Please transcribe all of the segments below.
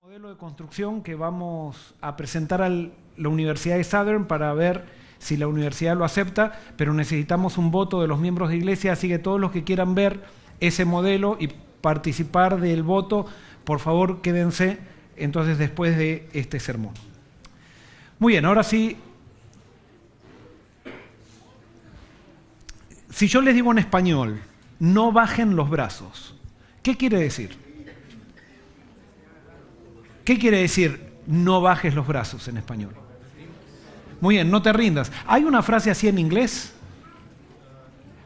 Modelo de construcción que vamos a presentar a la Universidad de Southern para ver si la universidad lo acepta, pero necesitamos un voto de los miembros de iglesia, así que todos los que quieran ver ese modelo y participar del voto, por favor quédense entonces después de este sermón. Muy bien, ahora sí, si yo les digo en español, no bajen los brazos, ¿qué quiere decir? ¿Qué quiere decir no bajes los brazos en español? Muy bien, no te rindas. ¿Hay una frase así en inglés?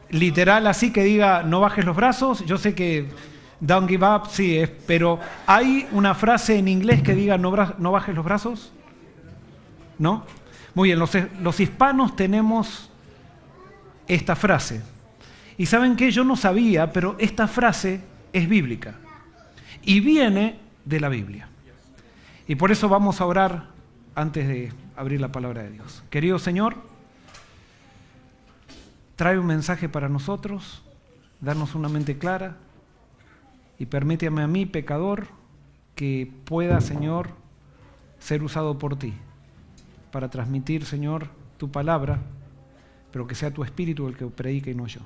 Literal así que diga no bajes los brazos. Yo sé que don't give up, sí, pero ¿hay una frase en inglés que diga no bajes los brazos? ¿No? Muy bien, los hispanos tenemos esta frase. Y ¿saben qué? Yo no sabía, pero esta frase es bíblica. Y viene de la Biblia. Y por eso vamos a orar antes de abrir la palabra de Dios. Querido Señor, trae un mensaje para nosotros, darnos una mente clara y permíteme a mí, pecador, que pueda, Señor, ser usado por ti para transmitir, Señor, tu palabra, pero que sea tu Espíritu el que predique y no yo.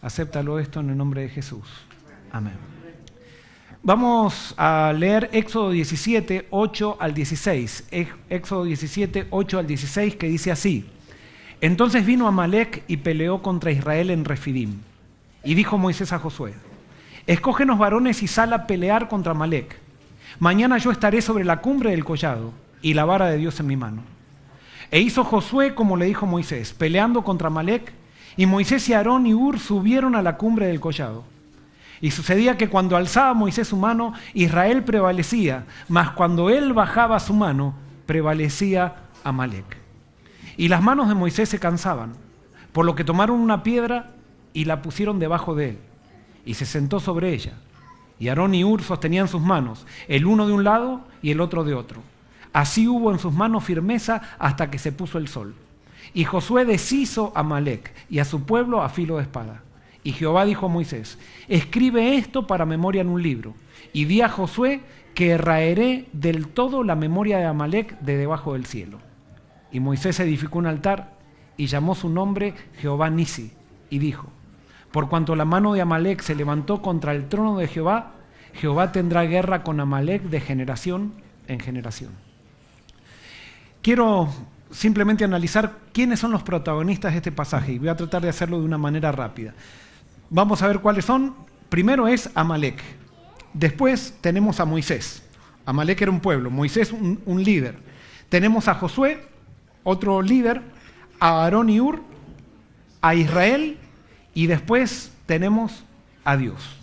Acéptalo esto en el nombre de Jesús. Amén. Vamos a leer Éxodo 17, 8 al 16. Éxodo 17, 8 al 16, que dice así: Entonces vino Amalec y peleó contra Israel en Refidim. Y dijo Moisés a Josué: Escógenos varones y sal a pelear contra Amalec. Mañana yo estaré sobre la cumbre del collado y la vara de Dios en mi mano. E hizo Josué como le dijo Moisés, peleando contra Amalec, y Moisés y Aarón y Hur subieron a la cumbre del collado. Y sucedía que cuando alzaba Moisés su mano, Israel prevalecía, mas cuando él bajaba su mano, prevalecía Amalec. Y las manos de Moisés se cansaban, por lo que tomaron una piedra y la pusieron debajo de él, y se sentó sobre ella. Y Aarón y Hur sostenían sus manos, el uno de un lado y el otro de otro. Así hubo en sus manos firmeza hasta que se puso el sol. Y Josué deshizo a Amalec y a su pueblo a filo de espada. Y Jehová dijo a Moisés: Escribe esto para memoria en un libro, y di a Josué que raeré del todo la memoria de Amalec de debajo del cielo. Y Moisés edificó un altar y llamó su nombre Jehová Nisi, y dijo: Por cuanto la mano de Amalec se levantó contra el trono de Jehová, Jehová tendrá guerra con Amalec de generación en generación. Quiero simplemente analizar quiénes son los protagonistas de este pasaje, y voy a tratar de hacerlo de una manera rápida. Vamos a ver cuáles son. Primero es Amalec. Después tenemos a Moisés. Amalec era un pueblo, Moisés un líder. Tenemos a Josué, otro líder, a Aarón y Hur, a Israel, y después tenemos a Dios.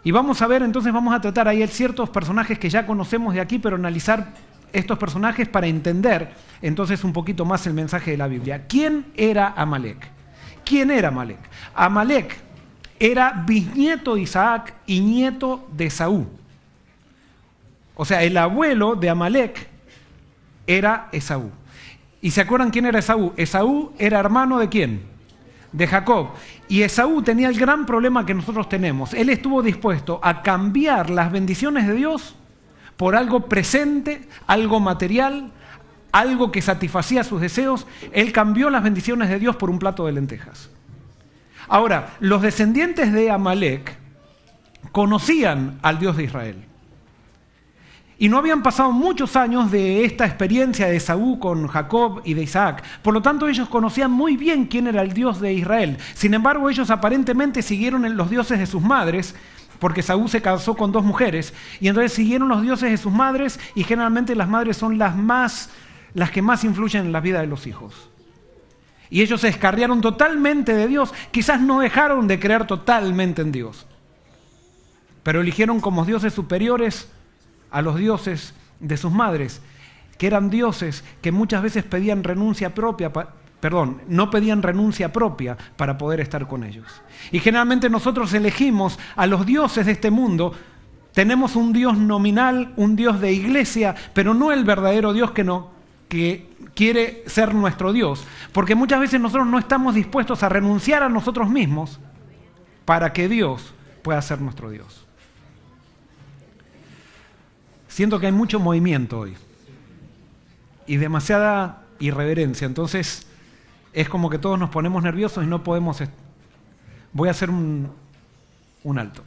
Y vamos a ver, entonces vamos a tratar ahí ciertos personajes que ya conocemos de aquí, pero analizar estos personajes para entender entonces un poquito más el mensaje de la Biblia. ¿Quién era Amalec? ¿Quién era Amalec? Amalec era bisnieto de Isaac y nieto de Esaú. O sea, el abuelo de Amalec era Esaú. ¿Y se acuerdan quién era Esaú? Esaú era hermano ¿de quién? De Jacob. Y Esaú tenía el gran problema que nosotros tenemos. Él estuvo dispuesto a cambiar las bendiciones de Dios por algo presente, algo material, algo que satisfacía sus deseos. Él cambió las bendiciones de Dios por un plato de lentejas. Ahora, los descendientes de Amalec conocían al Dios de Israel. Y no habían pasado muchos años de esta experiencia de Esaú con Jacob y de Isaac. Por lo tanto, ellos conocían muy bien quién era el Dios de Israel. Sin embargo, ellos aparentemente siguieron en los dioses de sus madres, porque Esaú se casó con 2 mujeres, y entonces siguieron los dioses de sus madres, y generalmente las madres son las que más influyen en la vida de los hijos. Y ellos se descarriaron totalmente de Dios. Quizás no dejaron de creer totalmente en Dios, pero eligieron como dioses superiores a los dioses de sus madres, que eran dioses que muchas veces pedían renuncia propia, no pedían renuncia propia para poder estar con ellos. Y generalmente nosotros elegimos a los dioses de este mundo. Tenemos un Dios nominal, un Dios de iglesia, pero no el verdadero Dios que quiere ser nuestro Dios. Porque muchas veces nosotros no estamos dispuestos a renunciar a nosotros mismos para que Dios pueda ser nuestro Dios. Siento que hay mucho movimiento hoy y demasiada irreverencia. Entonces es como que todos nos ponemos nerviosos y no podemos... Voy a hacer un alto.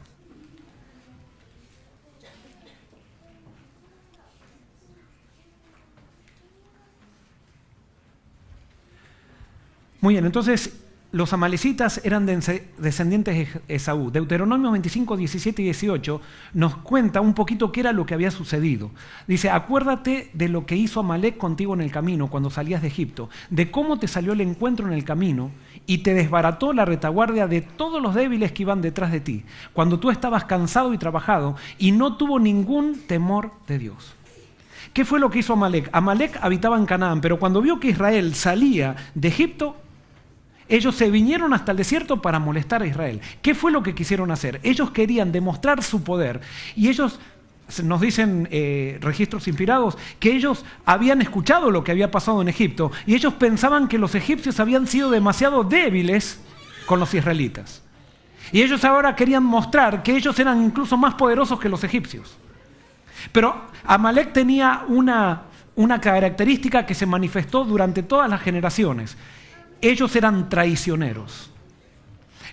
Muy bien, entonces los amalecitas eran descendientes de Esaú. Deuteronomio 25, 17 y 18 nos cuenta un poquito qué era lo que había sucedido. Dice, acuérdate de lo que hizo Amalec contigo en el camino cuando salías de Egipto, de cómo te salió el encuentro en el camino y te desbarató la retaguardia de todos los débiles que iban detrás de ti, cuando tú estabas cansado y trabajado y no tuvo ningún temor de Dios. ¿Qué fue lo que hizo Amalec? Amalec habitaba en Canaán, pero cuando vio que Israel salía de Egipto, ellos se vinieron hasta el desierto para molestar a Israel. ¿Qué fue lo que quisieron hacer? Ellos querían demostrar su poder. Y ellos, nos dicen registros inspirados, que ellos habían escuchado lo que había pasado en Egipto. Y ellos pensaban que los egipcios habían sido demasiado débiles con los israelitas. Y ellos ahora querían mostrar que ellos eran incluso más poderosos que los egipcios. Pero Amalec tenía una característica que se manifestó durante todas las generaciones. Ellos eran traicioneros.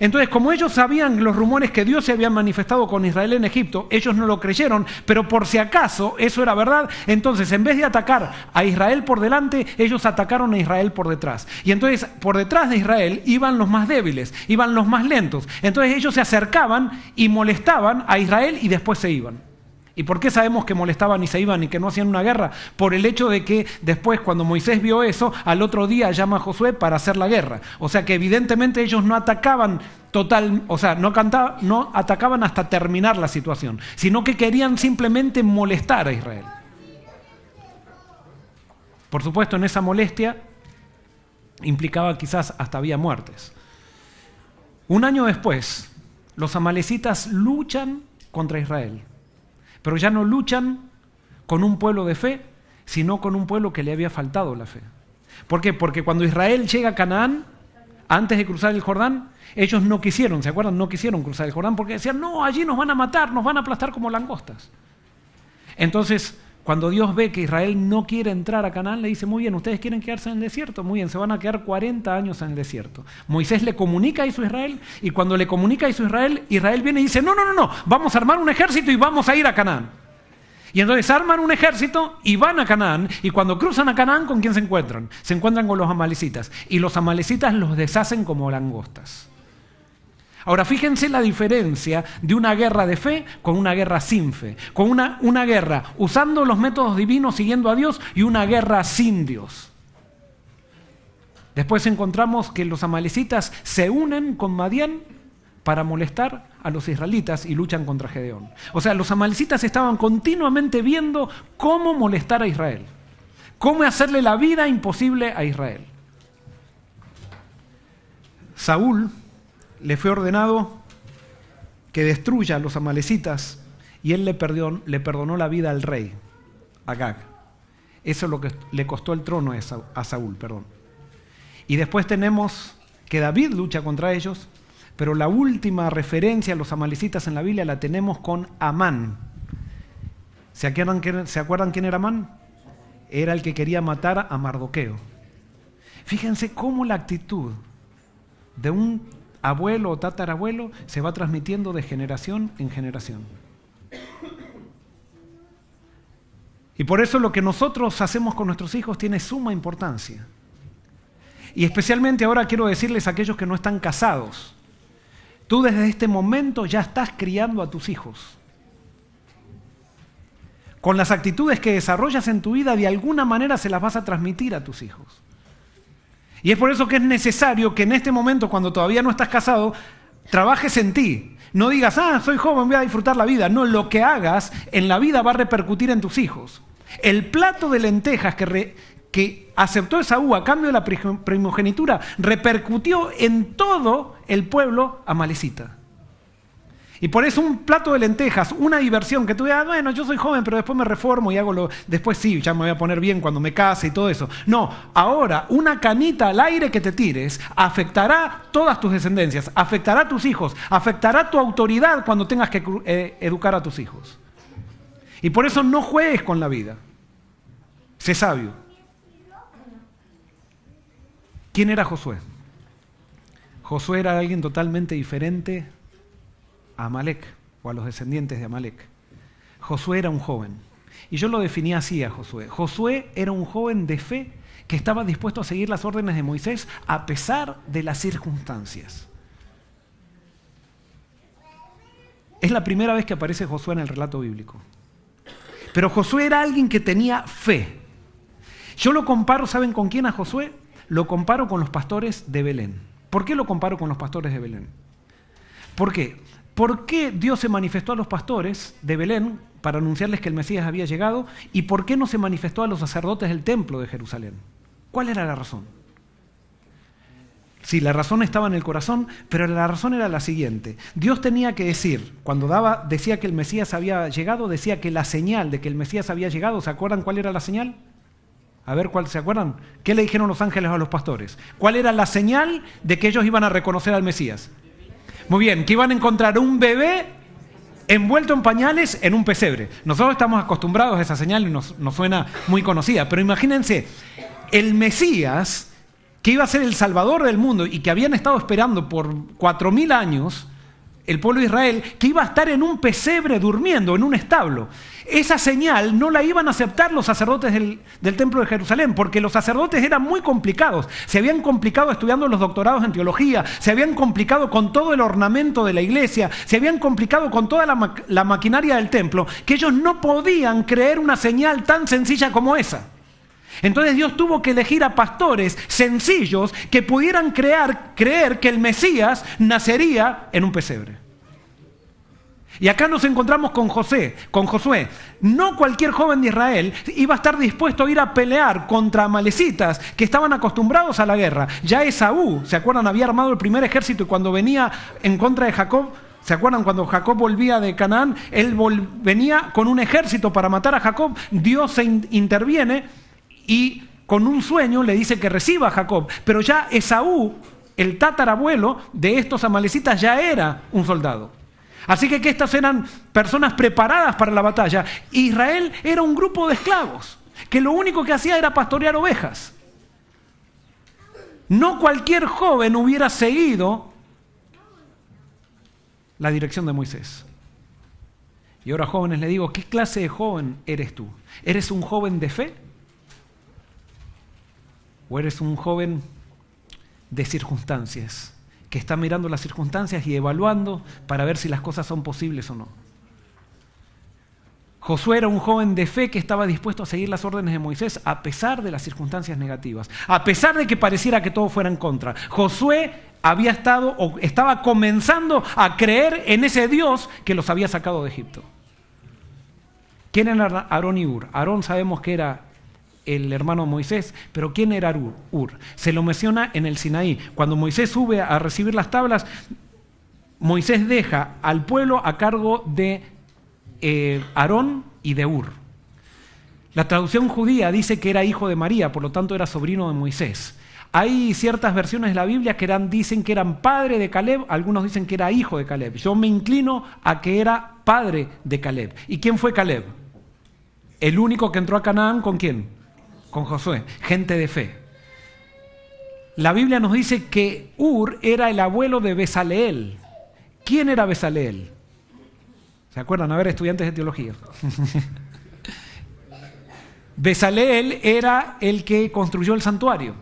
Entonces, como ellos sabían los rumores que Dios se había manifestado con Israel en Egipto, ellos no lo creyeron, pero por si acaso eso era verdad, entonces en vez de atacar a Israel por delante, ellos atacaron a Israel por detrás. Y entonces, por detrás de Israel iban los más débiles, iban los más lentos. Entonces ellos se acercaban y molestaban a Israel y después se iban. ¿Y por qué sabemos que molestaban y se iban y que no hacían una guerra? Por el hecho de que después, cuando Moisés vio eso, al otro día llama a Josué para hacer la guerra. O sea que evidentemente ellos no atacaban no atacaban hasta terminar la situación, sino que querían simplemente molestar a Israel. Por supuesto, en esa molestia implicaba quizás hasta había muertes. Un año después, los amalecitas luchan contra Israel. Pero ya no luchan con un pueblo de fe, sino con un pueblo que le había faltado la fe. ¿Por qué? Porque cuando Israel llega a Canaán, antes de cruzar el Jordán, ellos no quisieron, ¿se acuerdan? No quisieron cruzar el Jordán porque decían, no, allí nos van a matar, nos van a aplastar como langostas. Entonces, cuando Dios ve que Israel no quiere entrar a Canaán, le dice, muy bien, ¿ustedes quieren quedarse en el desierto? Muy bien, se van a quedar 40 años en el desierto. Moisés le comunica eso a Israel, y cuando le comunica eso a Israel, Israel viene y dice, no, vamos a armar un ejército y vamos a ir a Canaán. Y entonces arman un ejército y van a Canaán, y cuando cruzan a Canaán, ¿con quién se encuentran? Se encuentran con los amalecitas, y los amalecitas los deshacen como langostas. Ahora, fíjense la diferencia de una guerra de fe con una guerra sin fe. Con una guerra usando los métodos divinos, siguiendo a Dios, y una guerra sin Dios. Después encontramos que los amalecitas se unen con Madián para molestar a los israelitas y luchan contra Gedeón. O sea, los amalecitas estaban continuamente viendo cómo molestar a Israel. Cómo hacerle la vida imposible a Israel. Saúl le fue ordenado que destruya a los amalecitas y él le perdonó la vida al rey, Agag. Eso es lo que le costó el trono a Saúl. Y después tenemos que David lucha contra ellos, pero la última referencia a los amalecitas en la Biblia la tenemos con Amán. ¿Se acuerdan quién era Amán? Era el que quería matar a Mardoqueo. Fíjense cómo la actitud de un abuelo o tatarabuelo se va transmitiendo de generación en generación. Y por eso lo que nosotros hacemos con nuestros hijos tiene suma importancia. Y especialmente ahora quiero decirles a aquellos que no están casados, tú desde este momento ya estás criando a tus hijos. Con las actitudes que desarrollas en tu vida, de alguna manera se las vas a transmitir a tus hijos. Y es por eso que es necesario que en este momento, cuando todavía no estás casado, trabajes en ti. No digas, soy joven, voy a disfrutar la vida. No, lo que hagas en la vida va a repercutir en tus hijos. El plato de lentejas que aceptó Esaú a cambio de la primogenitura repercutió en todo el pueblo amalecita. Y por eso un plato de lentejas, una diversión que tú digas, bueno, yo soy joven, pero después me reformo y después sí, ya me voy a poner bien cuando me case y todo eso. No, ahora una canita al aire que te tires afectará todas tus descendencias, afectará a tus hijos, afectará tu autoridad cuando tengas que educar a tus hijos. Y por eso no juegues con la vida. Sé sabio. ¿Quién era Josué? Josué era alguien totalmente diferente a Amalek o a los descendientes de Amalek. Josué era un joven. Y yo lo definía así a Josué. Josué era un joven de fe que estaba dispuesto a seguir las órdenes de Moisés a pesar de las circunstancias. Es la primera vez que aparece Josué en el relato bíblico. Pero Josué era alguien que tenía fe. Yo lo comparo, ¿saben con quién a Josué? Lo comparo con los pastores de Belén. ¿Por qué lo comparo con los pastores de Belén? ¿Por qué? ¿Por qué Dios se manifestó a los pastores de Belén para anunciarles que el Mesías había llegado? ¿Y por qué no se manifestó a los sacerdotes del templo de Jerusalén? ¿Cuál era la razón? Sí, la razón estaba en el corazón, pero la razón era la siguiente. Dios tenía que decir, cuando decía que el Mesías había llegado, decía que la señal de que el Mesías había llegado, ¿se acuerdan cuál era la señal? A ver, ¿cuál se acuerdan? ¿Qué le dijeron los ángeles a los pastores? ¿Cuál era la señal de que ellos iban a reconocer al Mesías? Muy bien, que iban a encontrar un bebé envuelto en pañales en un pesebre. Nosotros estamos acostumbrados a esa señal y nos suena muy conocida, pero imagínense, el Mesías, que iba a ser el Salvador del mundo y que habían estado esperando por 4000 años, el pueblo de Israel, que iba a estar en un pesebre durmiendo, en un establo. Esa señal no la iban a aceptar los sacerdotes del templo de Jerusalén, porque los sacerdotes eran muy complicados. Se habían complicado estudiando los doctorados en teología, se habían complicado con todo el ornamento de la iglesia, se habían complicado con toda la maquinaria del templo, que ellos no podían creer una señal tan sencilla como esa. Entonces Dios tuvo que elegir a pastores sencillos que pudieran creer que el Mesías nacería en un pesebre. Y acá nos encontramos con Josué. No cualquier joven de Israel iba a estar dispuesto a ir a pelear contra amalecitas que estaban acostumbrados a la guerra. Ya Esaú, ¿se acuerdan? Había armado el primer ejército y cuando venía en contra de Jacob, ¿se acuerdan? Cuando Jacob volvía de Canaán, él venía con un ejército para matar a Jacob. Dios se interviene y con un sueño le dice que reciba a Jacob. Pero ya Esaú, el tatarabuelo de estos amalecitas, ya era un soldado. Así que estas eran personas preparadas para la batalla. Israel era un grupo de esclavos que lo único que hacía era pastorear ovejas. No cualquier joven hubiera seguido la dirección de Moisés. Y ahora, jóvenes, le digo, ¿qué clase de joven eres tú? ¿Eres un joven de fe? ¿O eres un joven de circunstancias? Que está mirando las circunstancias y evaluando para ver si las cosas son posibles o no. Josué era un joven de fe que estaba dispuesto a seguir las órdenes de Moisés a pesar de las circunstancias negativas, a pesar de que pareciera que todo fuera en contra. Josué estaba comenzando a creer en ese Dios que los había sacado de Egipto. ¿Quién era Aarón y Hur? Aarón sabemos que era el hermano de Moisés, pero ¿quién era Hur? Se lo menciona en el Sinaí. Cuando Moisés sube a recibir las tablas, Moisés deja al pueblo a cargo de Aarón y de Hur. La traducción judía dice que era hijo de María, por lo tanto era sobrino de Moisés. Hay ciertas versiones de la Biblia que dicen que eran padre de Caleb, algunos dicen que era hijo de Caleb. Yo me inclino a que era padre de Caleb. ¿Y quién fue Caleb? El único que entró a Canaán, ¿con quién? Con Josué, gente de fe. La Biblia nos dice que Hur era el abuelo de Besaleel. ¿Quién era Besaleel? ¿Se acuerdan? A ver, estudiantes de teología. Besaleel era el que construyó el santuario.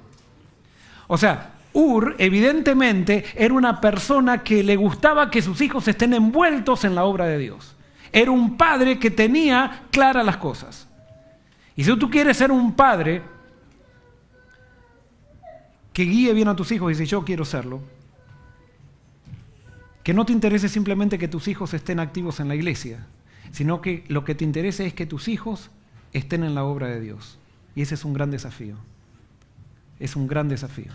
O sea, Hur evidentemente era una persona que le gustaba que sus hijos estén envueltos en la obra de Dios. Era un padre que tenía claras las cosas. Y si tú quieres ser un padre que guíe bien a tus hijos, y si yo quiero serlo, que no te interese simplemente que tus hijos estén activos en la iglesia, sino que lo que te interese es que tus hijos estén en la obra de Dios. Y ese es un gran desafío. Es un gran desafío.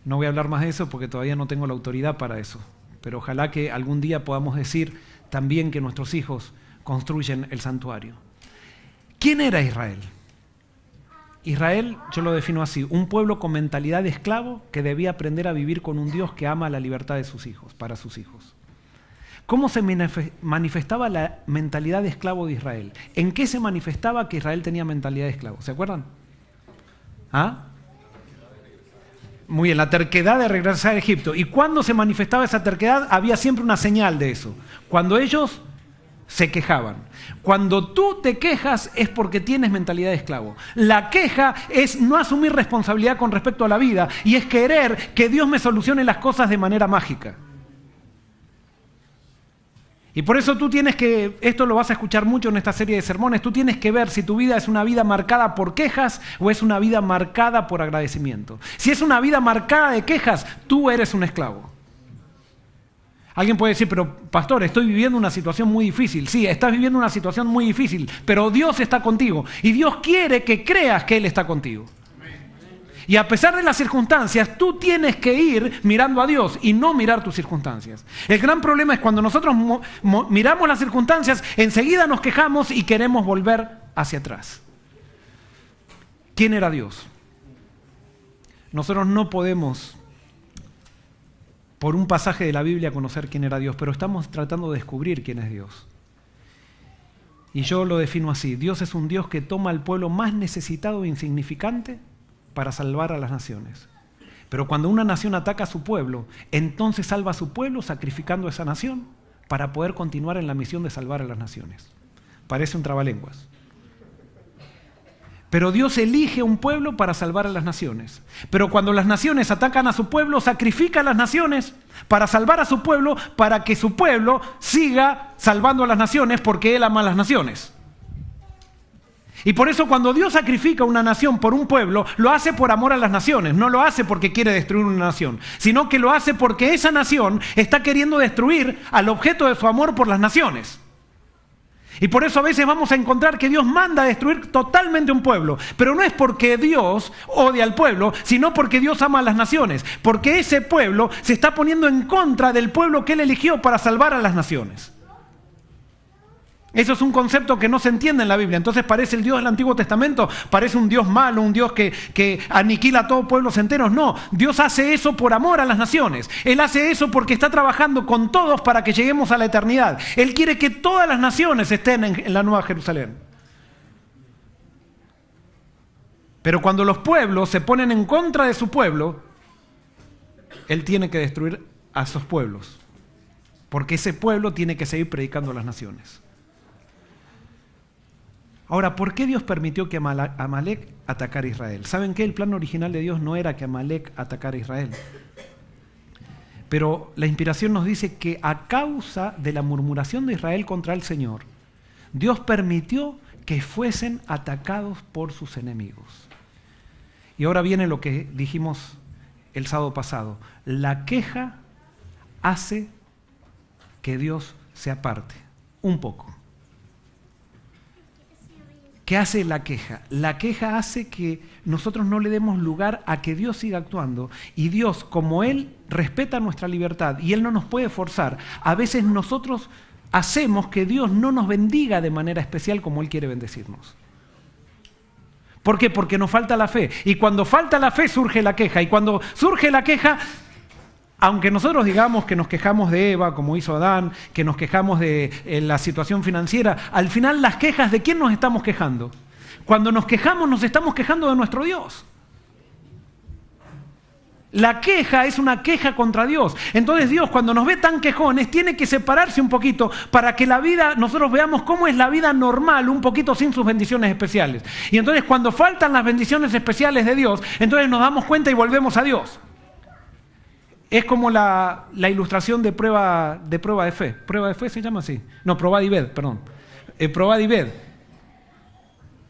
No voy a hablar más de eso porque todavía no tengo la autoridad para eso, pero ojalá que algún día podamos decir también que nuestros hijos construyen el santuario. ¿Quién era Israel? Israel, yo lo defino así, un pueblo con mentalidad de esclavo que debía aprender a vivir con un Dios que ama la libertad de sus hijos, para sus hijos. ¿Cómo se manifestaba la mentalidad de esclavo de Israel? ¿En qué se manifestaba que Israel tenía mentalidad de esclavo? ¿Se acuerdan? ¿Ah? Muy bien, la terquedad de regresar a Egipto. ¿Y cuándo se manifestaba esa terquedad? Había siempre una señal de eso. Cuando ellos se quejaban. Cuando tú te quejas es porque tienes mentalidad de esclavo. La queja es no asumir responsabilidad con respecto a la vida y es querer que Dios me solucione las cosas de manera mágica. Y por eso tú tienes que, esto lo vas a escuchar mucho en esta serie de sermones, tú tienes que ver si tu vida es una vida marcada por quejas o es una vida marcada por agradecimiento. Si es una vida marcada de quejas, tú eres un esclavo. Alguien puede decir, pero pastor, estoy viviendo una situación muy difícil. Sí, estás viviendo una situación muy difícil, pero Dios está contigo y Dios quiere que creas que Él está contigo. Y a pesar de las circunstancias, tú tienes que ir mirando a Dios y no mirar tus circunstancias. El gran problema es cuando nosotros miramos las circunstancias, enseguida nos quejamos y queremos volver hacia atrás. ¿Quién era Dios? Nosotros no podemos, por un pasaje de la Biblia, conocer quién era Dios, pero estamos tratando de descubrir quién es Dios. Y yo lo defino así: Dios es un Dios que toma al pueblo más necesitado e insignificante para salvar a las naciones. Pero cuando una nación ataca a su pueblo, entonces salva a su pueblo sacrificando a esa nación para poder continuar en la misión de salvar a las naciones. Parece un trabalenguas. Pero Dios elige un pueblo para salvar a las naciones. Pero cuando las naciones atacan a su pueblo, sacrifica a las naciones para salvar a su pueblo, para que su pueblo siga salvando a las naciones porque Él ama a las naciones. Y por eso cuando Dios sacrifica una nación por un pueblo, lo hace por amor a las naciones. No lo hace porque quiere destruir una nación, sino que lo hace porque esa nación está queriendo destruir al objeto de su amor por las naciones. Y por eso a veces vamos a encontrar que Dios manda a destruir totalmente un pueblo. Pero no es porque Dios odia al pueblo, sino porque Dios ama a las naciones. Porque ese pueblo se está poniendo en contra del pueblo que Él eligió para salvar a las naciones. Eso es un concepto que no se entiende en la Biblia. Entonces parece el Dios del Antiguo Testamento, parece un Dios malo, un Dios que aniquila a todos pueblos enteros. No, Dios hace eso por amor a las naciones. Él hace eso porque está trabajando con todos para que lleguemos a la eternidad. Él quiere que todas las naciones estén en la Nueva Jerusalén. Pero cuando los pueblos se ponen en contra de su pueblo, Él tiene que destruir a esos pueblos. Porque ese pueblo tiene que seguir predicando a las naciones. Ahora, ¿por qué Dios permitió que Amalek atacara a Israel? ¿Saben qué? El plan original de Dios no era que Amalek atacara a Israel. Pero la inspiración nos dice que a causa de la murmuración de Israel contra el Señor, Dios permitió que fuesen atacados por sus enemigos. Y ahora viene lo que dijimos el sábado pasado. La queja hace que Dios se aparte un poco. ¿Qué hace la queja? La queja hace que nosotros no le demos lugar a que Dios siga actuando. Y Dios, como Él respeta nuestra libertad y Él no nos puede forzar, a veces nosotros hacemos que Dios no nos bendiga de manera especial como Él quiere bendecirnos. ¿Por qué? Porque nos falta la fe. Y cuando falta la fe surge la queja. Y cuando surge la queja, aunque nosotros digamos que nos quejamos de Eva, como hizo Adán, que nos quejamos de la situación financiera, al final las quejas, ¿de quién nos estamos quejando? Cuando nos quejamos, nos estamos quejando de nuestro Dios. La queja es una queja contra Dios. Entonces Dios, cuando nos ve tan quejones, tiene que separarse un poquito para que la vida, nosotros veamos cómo es la vida normal, un poquito sin sus bendiciones especiales. Y entonces cuando faltan las bendiciones especiales de Dios, entonces nos damos cuenta y volvemos a Dios. Es como la ilustración de prueba de fe. ¿Prueba de fe se llama así? No, Probad y ved, perdón. Probad y ved.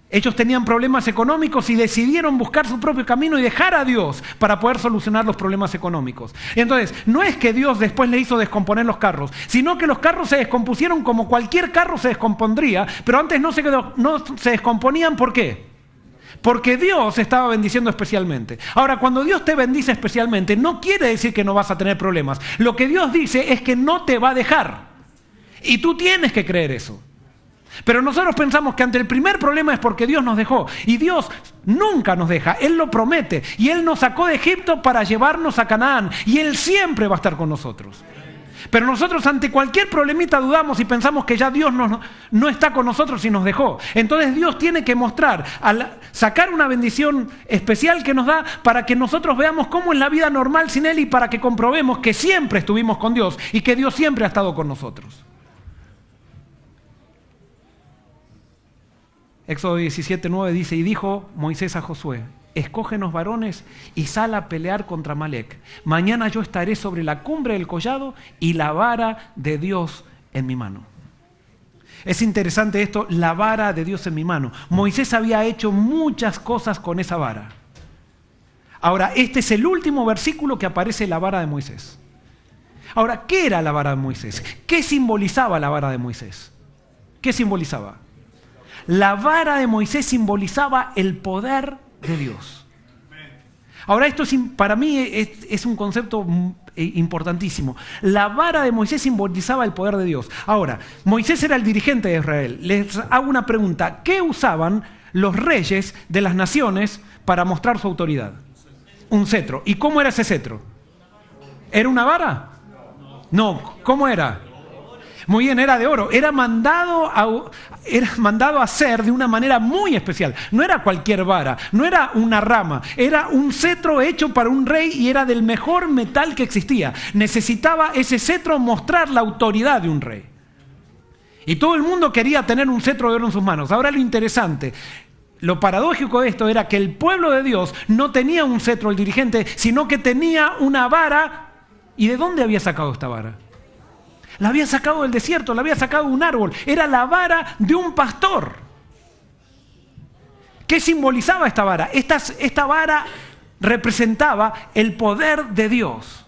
Ellos tenían problemas económicos y decidieron buscar su propio camino y dejar a Dios para poder solucionar los problemas económicos. Entonces, no es que Dios después le hizo descomponer los carros, sino que los carros se descompusieron como cualquier carro se descompondría, pero antes no se descomponían. ¿Por qué? Porque Dios estaba bendiciendo especialmente. Ahora, cuando Dios te bendice especialmente, no quiere decir que no vas a tener problemas. Lo que Dios dice es que no te va a dejar. Y tú tienes que creer eso. Pero nosotros pensamos que ante el primer problema es porque Dios nos dejó. Y Dios nunca nos deja. Él lo promete. Y Él nos sacó de Egipto para llevarnos a Canaán. Y Él siempre va a estar con nosotros. Pero nosotros ante cualquier problemita dudamos y pensamos que ya Dios no está con nosotros y nos dejó. Entonces Dios tiene que mostrar, sacar una bendición especial que nos da para que nosotros veamos cómo en la vida normal sin Él y para que comprobemos que siempre estuvimos con Dios y que Dios siempre ha estado con nosotros. Éxodo 17:9 dice, y dijo Moisés a Josué, escógenos varones y sal a pelear contra Amalec. Mañana yo estaré sobre la cumbre del collado y la vara de Dios en mi mano. Es interesante esto, la vara de Dios en mi mano. Moisés había hecho muchas cosas con esa vara. Ahora, este es el último versículo que aparece la vara de Moisés. Ahora, ¿qué era la vara de Moisés? ¿Qué simbolizaba la vara de Moisés? ¿Qué simbolizaba? La vara de Moisés simbolizaba el poder de Dios. Ahora esto para mí es un concepto importantísimo. La vara de Moisés simbolizaba el poder de Dios. Ahora, Moisés era el dirigente de Israel. Les hago una pregunta. ¿Qué usaban los reyes de las naciones para mostrar su autoridad? Un cetro. ¿Y cómo era ese cetro? ¿Era una vara? No. ¿Cómo era? Muy bien, era de oro. Era mandado a hacer de una manera muy especial. No era cualquier vara, no era una rama. Era un cetro hecho para un rey y era del mejor metal que existía. Necesitaba ese cetro mostrar la autoridad de un rey. Y todo el mundo quería tener un cetro de oro en sus manos. Ahora lo interesante, lo paradójico de esto era que el pueblo de Dios no tenía un cetro, el dirigente, sino que tenía una vara. ¿Y de dónde había sacado esta vara? La había sacado del desierto, la había sacado de un árbol. Era la vara de un pastor. ¿Qué simbolizaba esta vara? Esta vara representaba el poder de Dios.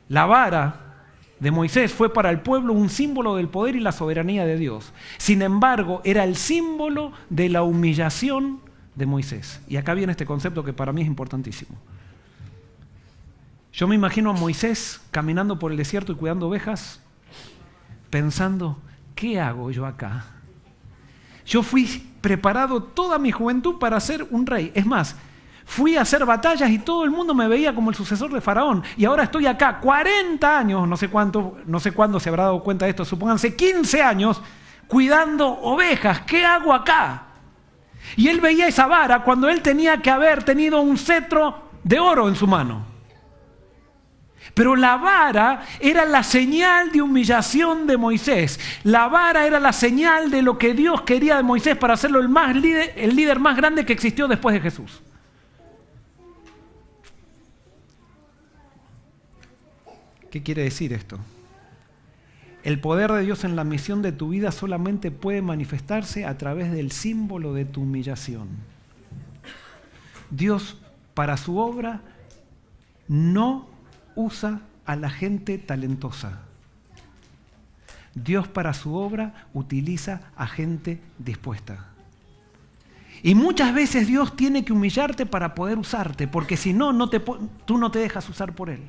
La vara de Moisés fue para el pueblo un símbolo del poder y la soberanía de Dios. Sin embargo, era el símbolo de la humillación de Moisés. Y acá viene este concepto que para mí es importantísimo. Yo me imagino a Moisés caminando por el desierto y cuidando ovejas, pensando, ¿qué hago yo acá? Yo fui preparado toda mi juventud para ser un rey. Es más, fui a hacer batallas y todo el mundo me veía como el sucesor de Faraón. Y ahora estoy acá, 40 años, no sé cuándo se habrá dado cuenta de esto, supónganse 15 años, cuidando ovejas. ¿Qué hago acá? Y él veía esa vara cuando él tenía que haber tenido un cetro de oro en su mano. Pero la vara era la señal de humillación de Moisés. La vara era la señal de lo que Dios quería de Moisés para hacerlo el líder más grande que existió después de Jesús. ¿Qué quiere decir esto? El poder de Dios en la misión de tu vida solamente puede manifestarse a través del símbolo de tu humillación. Dios, para su obra, no usa a la gente talentosa. Dios para su obra utiliza a gente dispuesta. Y muchas veces Dios tiene que humillarte para poder usarte, porque si no, tú no te dejas usar por Él.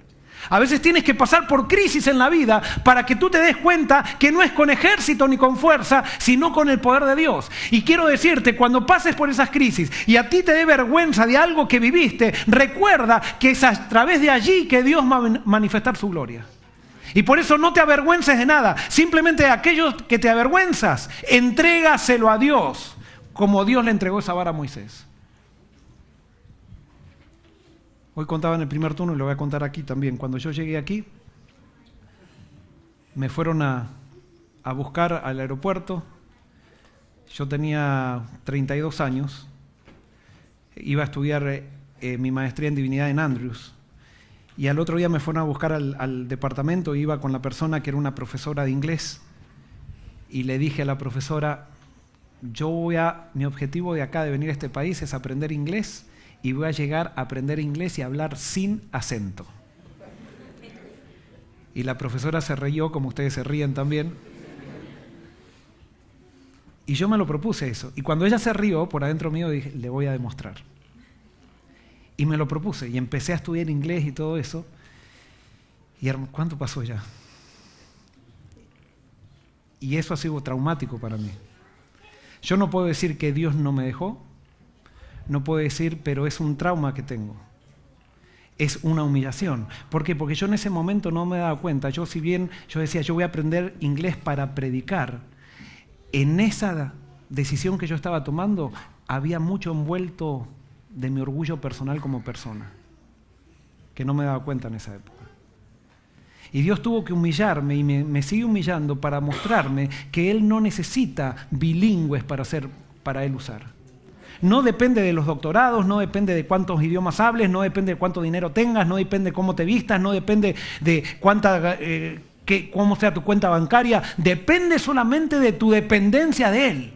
A veces tienes que pasar por crisis en la vida para que tú te des cuenta que no es con ejército ni con fuerza, sino con el poder de Dios. Y quiero decirte, cuando pases por esas crisis y a ti te dé vergüenza de algo que viviste, recuerda que es a través de allí que Dios va a manifestar su gloria. Y por eso no te avergüences de nada. Simplemente aquellos que te avergüenzas, entrégaselo a Dios, como Dios le entregó esa vara a Moisés. Hoy contaba en el primer turno y lo voy a contar aquí también. Cuando yo llegué aquí, me fueron a buscar al aeropuerto. Yo tenía 32 años. Iba a estudiar mi maestría en divinidad en Andrews. Y al otro día me fueron a buscar al departamento. Iba con la persona que era una profesora de inglés. Y le dije a la profesora, mi objetivo de acá, de venir a este país, es aprender inglés. Y voy a llegar a aprender inglés y a hablar sin acento. Y la profesora se rió, como ustedes se ríen también. Y yo me lo propuse eso. Y cuando ella se rió, por adentro mío dije, le voy a demostrar. Y me lo propuse. Y empecé a estudiar inglés y todo eso. Y ¿cuánto pasó ya? Y eso ha sido traumático para mí. Yo no puedo decir que Dios no me dejó. No puedo decir, pero es un trauma que tengo. es una humillación. ¿Por qué? Porque yo en ese momento no me daba cuenta. Yo, si bien yo decía, yo voy a aprender inglés para predicar, en esa decisión que yo estaba tomando había mucho envuelto de mi orgullo personal como persona, que no me daba cuenta en esa época. Y Dios tuvo que humillarme y me sigue humillando para mostrarme que Él no necesita bilingües para Él usar. No depende de los doctorados, no depende de cuántos idiomas hables, no depende de cuánto dinero tengas, no depende de cómo te vistas, no depende de cómo sea tu cuenta bancaria, depende solamente de tu dependencia de Él.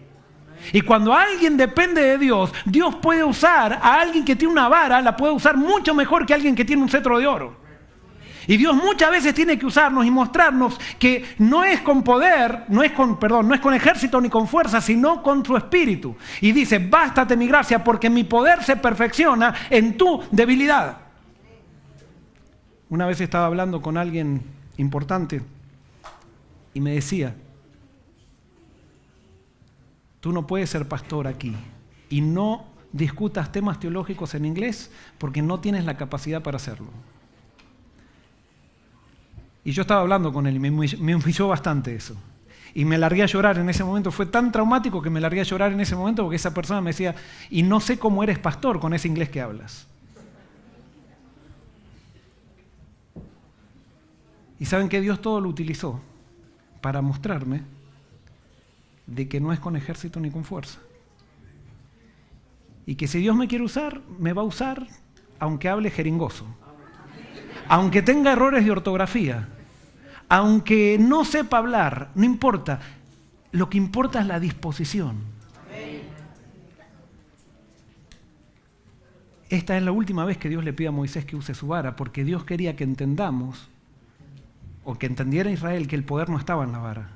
Y cuando alguien depende de Dios, Dios puede usar a alguien que tiene una vara, la puede usar mucho mejor que alguien que tiene un cetro de oro. Y Dios muchas veces tiene que usarnos y mostrarnos que no es con poder, no es con ejército ni con fuerza, sino con su espíritu. Y dice, bástate mi gracia porque mi poder se perfecciona en tu debilidad. Una vez estaba hablando con alguien importante y me decía, tú no puedes ser pastor aquí y no discutas temas teológicos en inglés porque no tienes la capacidad para hacerlo. Y yo estaba hablando con él y me humilló bastante eso. Y me largué a llorar en ese momento. Fue tan traumático que me largué a llorar en ese momento porque esa persona me decía, y no sé cómo eres pastor con ese inglés que hablas. Y ¿saben qué? Dios todo lo utilizó para mostrarme de que no es con ejército ni con fuerza. Y que si Dios me quiere usar, me va a usar aunque hable jeringoso. Aunque tenga errores de ortografía, aunque no sepa hablar, no importa. Lo que importa es la disposición. Esta es la última vez que Dios le pide a Moisés que use su vara, porque Dios quería que entendamos, o que entendiera Israel, que el poder no estaba en la vara.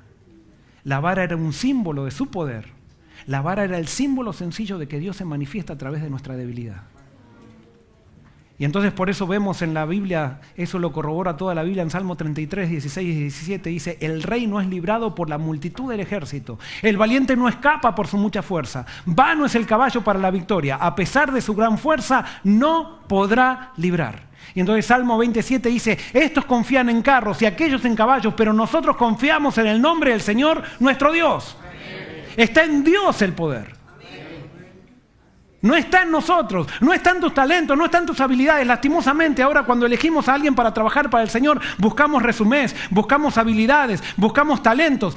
La vara era un símbolo de su poder. La vara era el símbolo sencillo de que Dios se manifiesta a través de nuestra debilidad. Y entonces por eso vemos en la Biblia, eso lo corrobora toda la Biblia en Salmo 33, 16 y 17, dice, el rey no es librado por la multitud del ejército, el valiente no escapa por su mucha fuerza, vano es el caballo para la victoria, a pesar de su gran fuerza no podrá librar. Y entonces Salmo 27 dice, estos confían en carros y aquellos en caballos, pero nosotros confiamos en el nombre del Señor nuestro Dios. Amén. Está en Dios el poder. No está en nosotros, no está en tus talentos, no está en tus habilidades. Lastimosamente ahora cuando elegimos a alguien para trabajar para el Señor, buscamos resumés, buscamos habilidades, buscamos talentos.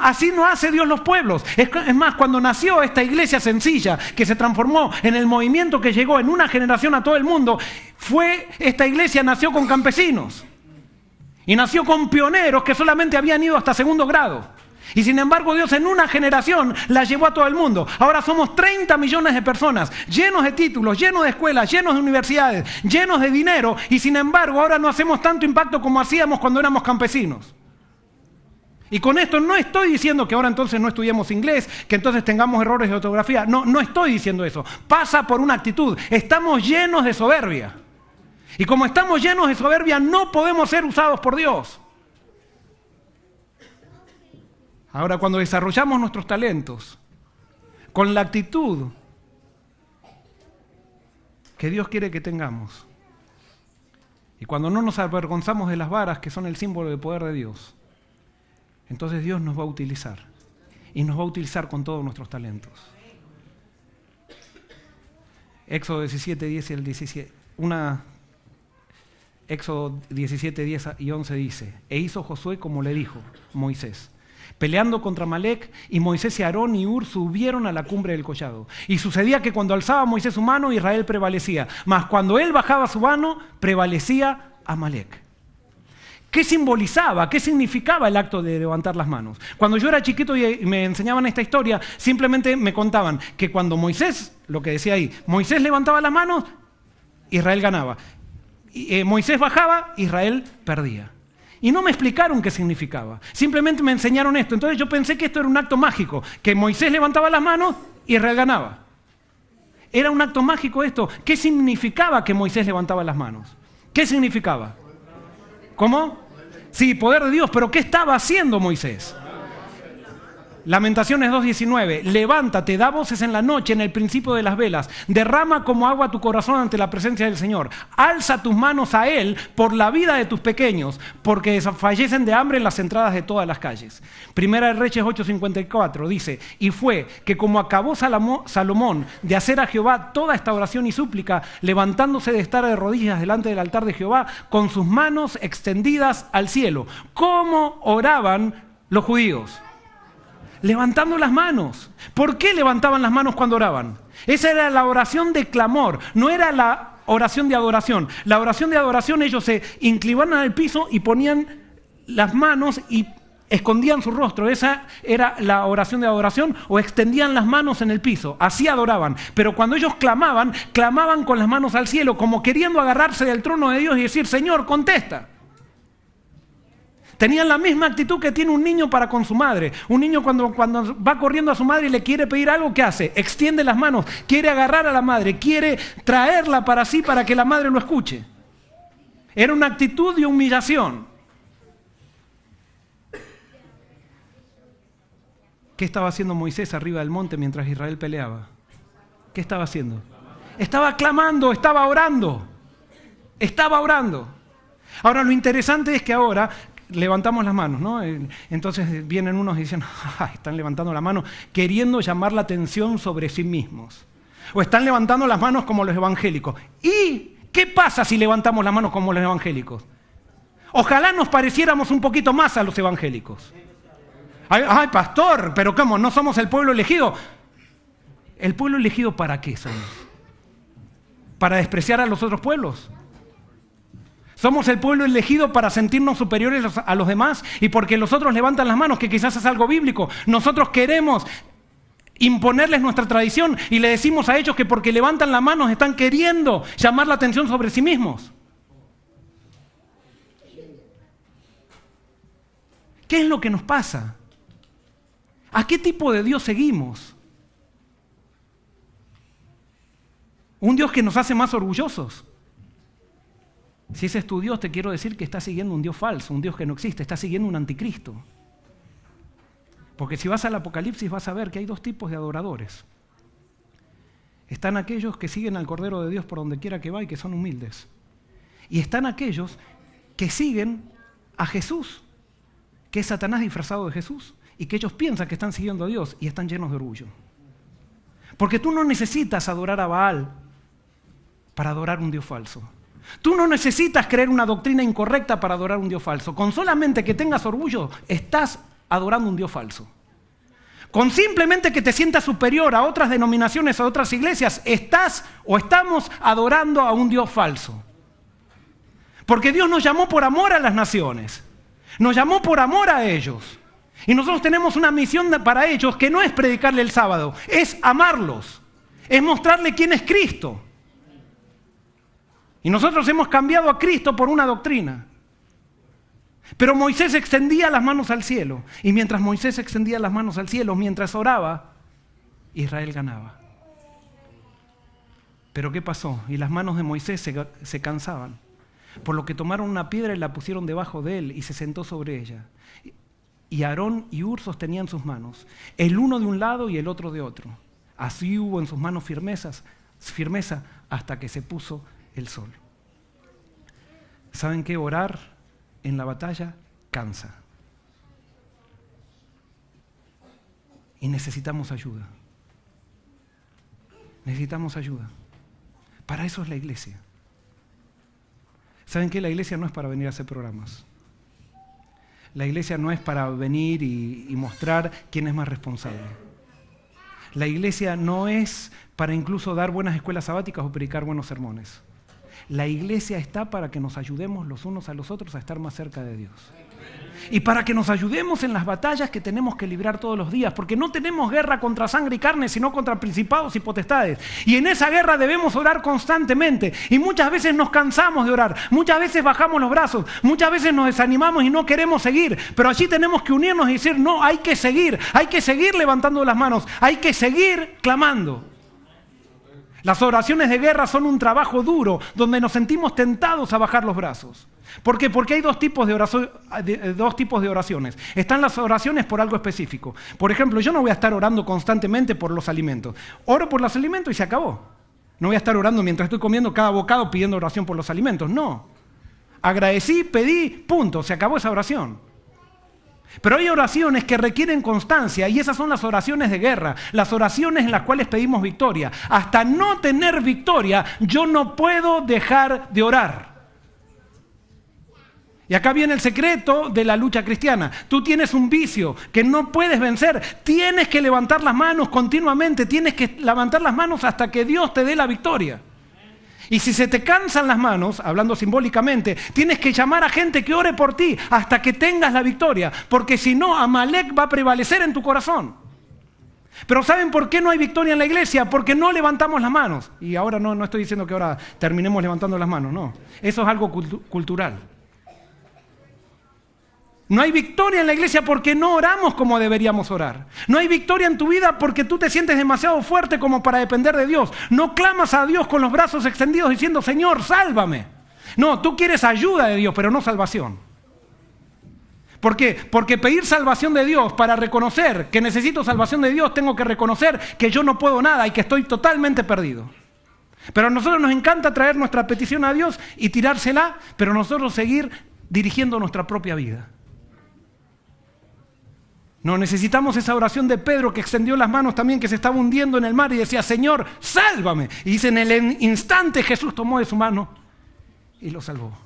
Así no hace Dios los pueblos. Es más, cuando nació esta iglesia sencilla, que se transformó en el movimiento que llegó en una generación a todo el mundo, esta iglesia nació con campesinos. Y nació con pioneros que solamente habían ido hasta segundo grado. Y sin embargo Dios en una generación la llevó a todo el mundo. Ahora somos 30 millones de personas, llenos de títulos, llenos de escuelas, llenos de universidades, llenos de dinero. Y sin embargo ahora no hacemos tanto impacto como hacíamos cuando éramos campesinos. Y con esto no estoy diciendo que ahora entonces no estudiemos inglés, que entonces tengamos errores de ortografía. No estoy diciendo eso. Pasa por una actitud. Estamos llenos de soberbia. Y como estamos llenos de soberbia no podemos ser usados por Dios. Ahora, cuando desarrollamos nuestros talentos con la actitud que Dios quiere que tengamos, y cuando no nos avergonzamos de las varas que son el símbolo del poder de Dios, entonces Dios nos va a utilizar, y nos va a utilizar con todos nuestros talentos. Éxodo 17, 10 y el 17, Éxodo 17, 10 y 11 dice, e hizo Josué como le dijo Moisés, peleando contra Amalec, y Moisés y Aarón y Hur subieron a la cumbre del collado. Y sucedía que cuando alzaba Moisés su mano, Israel prevalecía. Mas cuando él bajaba su mano, prevalecía Amalec. ¿Qué simbolizaba? ¿Qué significaba el acto de levantar las manos? Cuando yo era chiquito y me enseñaban esta historia, simplemente me contaban que cuando Moisés, lo que decía ahí, Moisés levantaba las manos, Israel ganaba. Moisés bajaba, Israel perdía. Y no me explicaron qué significaba. Simplemente me enseñaron esto. Entonces yo pensé que esto era un acto mágico. Que Moisés levantaba las manos y Israel ganaba. Era un acto mágico esto. ¿Qué significaba que Moisés levantaba las manos? ¿Qué significaba? ¿Cómo? Sí, poder de Dios. Pero ¿qué estaba haciendo Moisés? Lamentaciones 2:19, levántate, da voces en la noche, en el principio de las velas, derrama como agua tu corazón ante la presencia del Señor, alza tus manos a Él por la vida de tus pequeños, porque desfallecen de hambre en las entradas de todas las calles. Primera de Reyes 8:54 dice, y fue que como acabó Salomón de hacer a Jehová toda esta oración y súplica, levantándose de estar de rodillas delante del altar de Jehová, con sus manos extendidas al cielo. ¿Cómo oraban los judíos? Levantando las manos. ¿Por qué levantaban las manos cuando oraban? Esa era la oración de clamor, no era la oración de adoración. La oración de adoración, ellos se inclinaban al piso y ponían las manos y escondían su rostro. Esa era la oración de adoración, o extendían las manos en el piso. Así adoraban. Pero cuando ellos clamaban, clamaban con las manos al cielo, como queriendo agarrarse del trono de Dios y decir, Señor, contesta. Tenían la misma actitud que tiene un niño para con su madre. Un niño cuando va corriendo a su madre y le quiere pedir algo, ¿qué hace? Extiende las manos, quiere agarrar a la madre, quiere traerla para sí para que la madre lo escuche. Era una actitud de humillación. ¿Qué estaba haciendo Moisés arriba del monte mientras Israel peleaba? ¿Qué estaba haciendo? Estaba clamando, estaba orando. Estaba orando. Ahora lo interesante es que ahora levantamos las manos, ¿no? Entonces vienen unos y dicen, están levantando la mano queriendo llamar la atención sobre sí mismos. O están levantando las manos como los evangélicos. ¿Y qué pasa si levantamos las manos como los evangélicos? Ojalá nos pareciéramos un poquito más a los evangélicos. Ay, pastor, pero ¿cómo? ¿No somos el pueblo elegido? ¿El pueblo elegido para qué somos? ¿Para despreciar a los otros pueblos? Somos el pueblo elegido para sentirnos superiores a los demás, y porque los otros levantan las manos, que quizás es algo bíblico, nosotros queremos imponerles nuestra tradición y le decimos a ellos que porque levantan las manos están queriendo llamar la atención sobre sí mismos. ¿Qué es lo que nos pasa? ¿A qué tipo de Dios seguimos? ¿Un Dios que nos hace más orgullosos? Si ese es tu Dios, te quiero decir que estás siguiendo un Dios falso, un Dios que no existe, estás siguiendo un anticristo. Porque si vas al Apocalipsis vas a ver que hay dos tipos de adoradores. Están aquellos que siguen al Cordero de Dios por donde quiera que va y que son humildes. Y están aquellos que siguen a Jesús, que es Satanás disfrazado de Jesús, y que ellos piensan que están siguiendo a Dios y están llenos de orgullo. Porque tú no necesitas adorar a Baal para adorar un Dios falso. Tú no necesitas creer una doctrina incorrecta para adorar un Dios falso. Con solamente que tengas orgullo, estás adorando un Dios falso. Con simplemente que te sientas superior a otras denominaciones, a otras iglesias, estás o estamos adorando a un Dios falso. Porque Dios nos llamó por amor a las naciones. Nos llamó por amor a ellos. Y nosotros tenemos una misión para ellos que no es predicarle el sábado, es amarlos. Es mostrarle quién es Cristo. Y nosotros hemos cambiado a Cristo por una doctrina. Pero Moisés extendía las manos al cielo. Y mientras Moisés extendía las manos al cielo, mientras oraba, Israel ganaba. Pero ¿qué pasó? Y las manos de Moisés se cansaban. Por lo que tomaron una piedra y la pusieron debajo de él y se sentó sobre ella. Y Aarón y Hur sostenían sus manos, el uno de un lado y el otro de otro. Así hubo en sus manos firmeza hasta que se puso el sol. ¿Saben qué? Orar en la batalla cansa. Y necesitamos ayuda. Necesitamos ayuda. Para eso es la iglesia. ¿Saben qué? La iglesia no es para venir a hacer programas. La iglesia no es para venir y mostrar quién es más responsable. La iglesia no es para incluso dar buenas escuelas sabáticas o predicar buenos sermones. La iglesia está para que nos ayudemos los unos a los otros a estar más cerca de Dios. Y para que nos ayudemos en las batallas que tenemos que librar todos los días, porque no tenemos guerra contra sangre y carne, sino contra principados y potestades. Y en esa guerra debemos orar constantemente. Y muchas veces nos cansamos de orar, muchas veces bajamos los brazos, muchas veces nos desanimamos y no queremos seguir. Pero allí tenemos que unirnos y decir, no, hay que seguir levantando las manos, hay que seguir clamando. Las oraciones de guerra son un trabajo duro, donde nos sentimos tentados a bajar los brazos. ¿Por qué? Porque hay dos tipos de oraciones. Están las oraciones por algo específico. Por ejemplo, yo no voy a estar orando constantemente por los alimentos. Oro por los alimentos y se acabó. No voy a estar orando mientras estoy comiendo cada bocado pidiendo oración por los alimentos. No. Agradecí, pedí, punto. Se acabó esa oración. Pero hay oraciones que requieren constancia y esas son las oraciones de guerra, las oraciones en las cuales pedimos victoria. Hasta no tener victoria, yo no puedo dejar de orar. Y acá viene el secreto de la lucha cristiana. Tú tienes un vicio que no puedes vencer, tienes que levantar las manos continuamente, tienes que levantar las manos hasta que Dios te dé la victoria. Y si se te cansan las manos, hablando simbólicamente, tienes que llamar a gente que ore por ti hasta que tengas la victoria, porque si no, Amalek va a prevalecer en tu corazón. Pero ¿saben por qué no hay victoria en la iglesia? Porque no levantamos las manos. Y ahora no estoy diciendo que ahora terminemos levantando las manos, no. Eso es algo cultural. No hay victoria en la iglesia porque no oramos como deberíamos orar. No hay victoria en tu vida porque tú te sientes demasiado fuerte como para depender de Dios. No clamas a Dios con los brazos extendidos diciendo, Señor, sálvame. No, tú quieres ayuda de Dios, pero no salvación. ¿Por qué? Porque pedir salvación de Dios para reconocer que necesito salvación de Dios, tengo que reconocer que yo no puedo nada y que estoy totalmente perdido. Pero a nosotros nos encanta traer nuestra petición a Dios y tirársela, pero nosotros seguir dirigiendo nuestra propia vida. No, necesitamos esa oración de Pedro que extendió las manos también, que se estaba hundiendo en el mar y decía, Señor, sálvame. Y dice, en el instante Jesús tomó de su mano y lo salvó.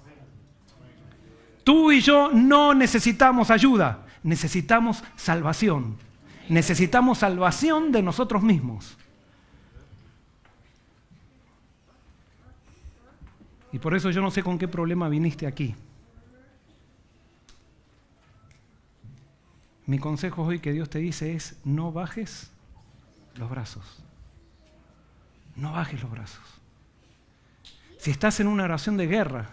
Tú y yo no necesitamos ayuda, necesitamos salvación. Necesitamos salvación de nosotros mismos. Y por eso yo no sé con qué problema viniste aquí. Mi consejo hoy que Dios te dice es, no bajes los brazos. No bajes los brazos. Si estás en una oración de guerra,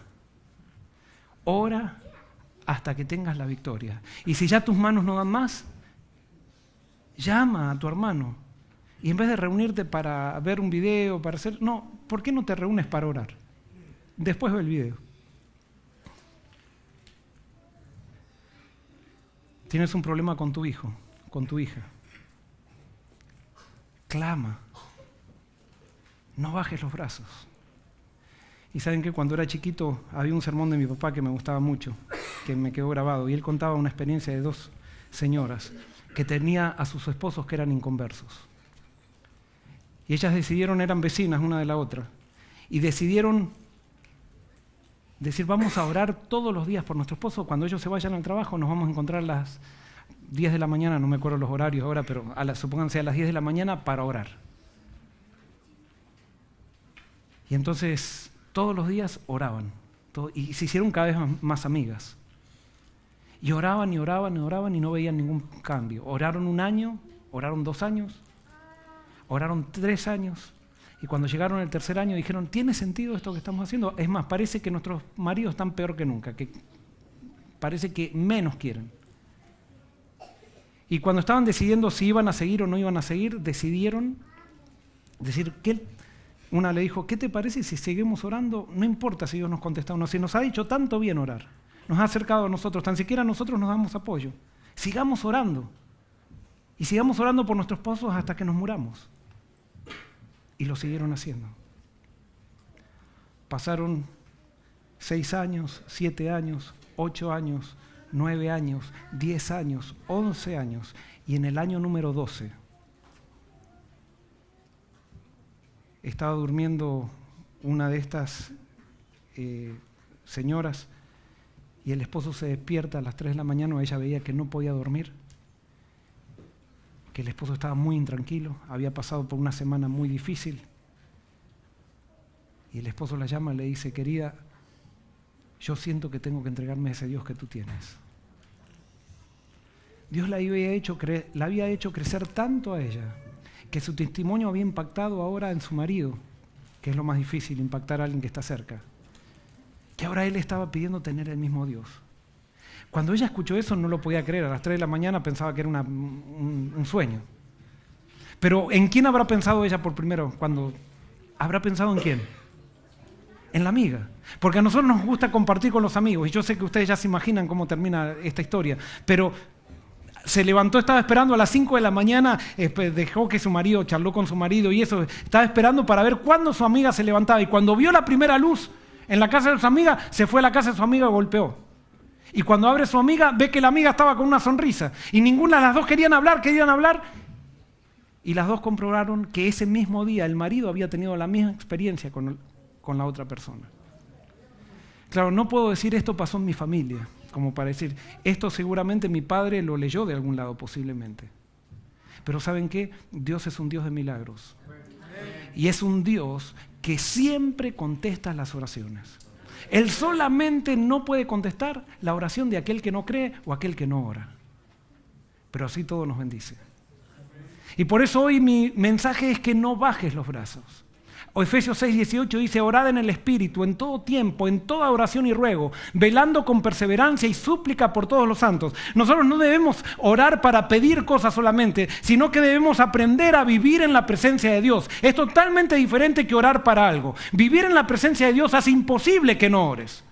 ora hasta que tengas la victoria. Y si ya tus manos no dan más, llama a tu hermano. Y en vez de reunirte para ver un video, para hacer... No, ¿por qué no te reúnes para orar? Después ve el video. Tienes un problema con tu hijo, con tu hija. Clama. No bajes los brazos. Y saben que cuando era chiquito había un sermón de mi papá que me gustaba mucho, que me quedó grabado, y él contaba una experiencia de dos señoras que tenía a sus esposos que eran inconversos. Y ellas decidieron, eran vecinas una de la otra, y decidieron decir, vamos a orar todos los días por nuestro esposo. Cuando ellos se vayan al trabajo nos vamos a encontrar a las 10 de la mañana, no me acuerdo los horarios ahora, pero supónganse a las 10 de la mañana para orar. Y entonces todos los días oraban y se hicieron cada vez más amigas. Y oraban y oraban y oraban y no veían ningún cambio. Oraron 1 año, oraron 2 años, oraron 3 años. Y cuando llegaron al 3er año dijeron, ¿tiene sentido esto que estamos haciendo? Es más, parece que nuestros maridos están peor que nunca, que parece que menos quieren. Y cuando estaban decidiendo si iban a seguir o no iban a seguir, decidieron decir, una le dijo, ¿qué te parece si seguimos orando? No importa si Dios nos contesta o no, si nos ha dicho tanto bien orar, nos ha acercado a nosotros, tan siquiera nosotros nos damos apoyo. Sigamos orando. Y sigamos orando por nuestros esposos hasta que nos muramos. Y lo siguieron haciendo. Pasaron 6 años, 7 años, 8 años, 9 años, 10 años, 11 años. Y en el año número 12 estaba durmiendo una de estas señoras y el esposo se despierta a las 3 de la mañana, ella veía que no podía dormir, que el esposo estaba muy intranquilo, había pasado por una semana muy difícil. Y el esposo la llama y le dice, querida, yo siento que tengo que entregarme a ese Dios que tú tienes. Dios la había hecho crecer tanto a ella, que su testimonio había impactado ahora en su marido, que es lo más difícil, impactar a alguien que está cerca, que ahora él estaba pidiendo tener el mismo Dios. Cuando ella escuchó eso no lo podía creer, a las 3 de la mañana pensaba que era un sueño. Pero ¿en quién habrá pensado ella por primero cuando ¿Habrá pensado en quién? En la amiga. Porque a nosotros nos gusta compartir con los amigos, y yo sé que ustedes ya se imaginan cómo termina esta historia, pero se levantó, estaba esperando a las 5 de la mañana, dejó que su marido, charló con su marido y eso, estaba esperando para ver cuándo su amiga se levantaba, y cuando vio la primera luz en la casa de su amiga, se fue a la casa de su amiga y golpeó. Y cuando abre su amiga, ve que la amiga estaba con una sonrisa, y ninguna de las dos querían hablar, y las dos comprobaron que ese mismo día el marido había tenido la misma experiencia con la otra persona. Claro, no puedo decir esto pasó en mi familia, como para decir, esto seguramente mi padre lo leyó de algún lado posiblemente. Pero ¿saben qué? Dios es un Dios de milagros. Y es un Dios que siempre contesta las oraciones. Él solamente no puede contestar la oración de aquel que no cree o aquel que no ora. Pero así todo nos bendice. Y por eso hoy mi mensaje es que no bajes los brazos. Efesios 6:18 dice, orad en el Espíritu, en todo tiempo, en toda oración y ruego, velando con perseverancia y súplica por todos los santos. Nosotros no debemos orar para pedir cosas solamente, sino que debemos aprender a vivir en la presencia de Dios. Es totalmente diferente que orar para algo. Vivir en la presencia de Dios hace imposible que no ores.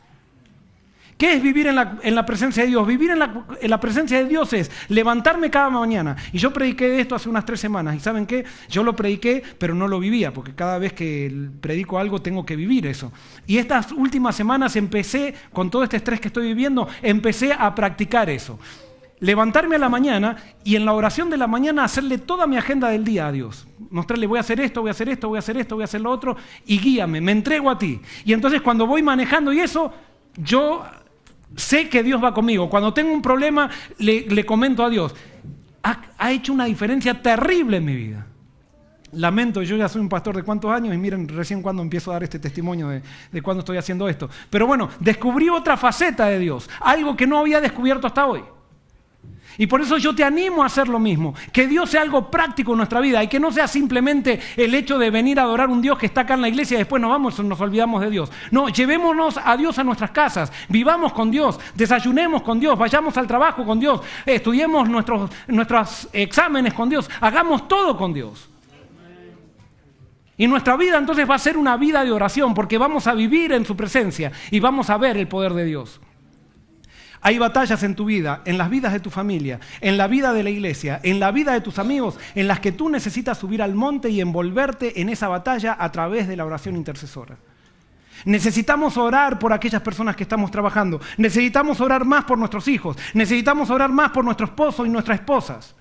¿Qué es vivir en la presencia de Dios? Vivir en la presencia de Dios es levantarme cada mañana. Y yo prediqué de esto hace unas 3 semanas. ¿Y saben qué? Yo lo prediqué, pero no lo vivía, porque cada vez que predico algo tengo que vivir eso. Y estas últimas semanas empecé, con todo este estrés que estoy viviendo, empecé a practicar eso. Levantarme a la mañana y en la oración de la mañana hacerle toda mi agenda del día a Dios. Mostrarle, voy a hacer esto, voy a hacer esto, voy a hacer esto, voy a hacer lo otro, y guíame, me entrego a ti. Y entonces cuando voy manejando y eso, yo sé que Dios va conmigo. Cuando tengo un problema, le comento a Dios. Ha hecho una diferencia terrible en mi vida. Lamento, yo ya soy un pastor de cuántos años y miren recién cuando empiezo a dar este testimonio de cuándo estoy haciendo esto. Pero bueno, descubrí otra faceta de Dios, algo que no había descubierto hasta hoy. Y por eso yo te animo a hacer lo mismo, que Dios sea algo práctico en nuestra vida y que no sea simplemente el hecho de venir a adorar a un Dios que está acá en la iglesia y después nos vamos y nos olvidamos de Dios. No, llevémonos a Dios a nuestras casas, vivamos con Dios, desayunemos con Dios, vayamos al trabajo con Dios, estudiemos nuestros exámenes con Dios, hagamos todo con Dios. Y nuestra vida entonces va a ser una vida de oración porque vamos a vivir en su presencia y vamos a ver el poder de Dios. Hay batallas en tu vida, en las vidas de tu familia, en la vida de la iglesia, en la vida de tus amigos, en las que tú necesitas subir al monte y envolverte en esa batalla a través de la oración intercesora. Necesitamos orar por aquellas personas que estamos trabajando, necesitamos orar más por nuestros hijos, necesitamos orar más por nuestro esposo y nuestras esposas.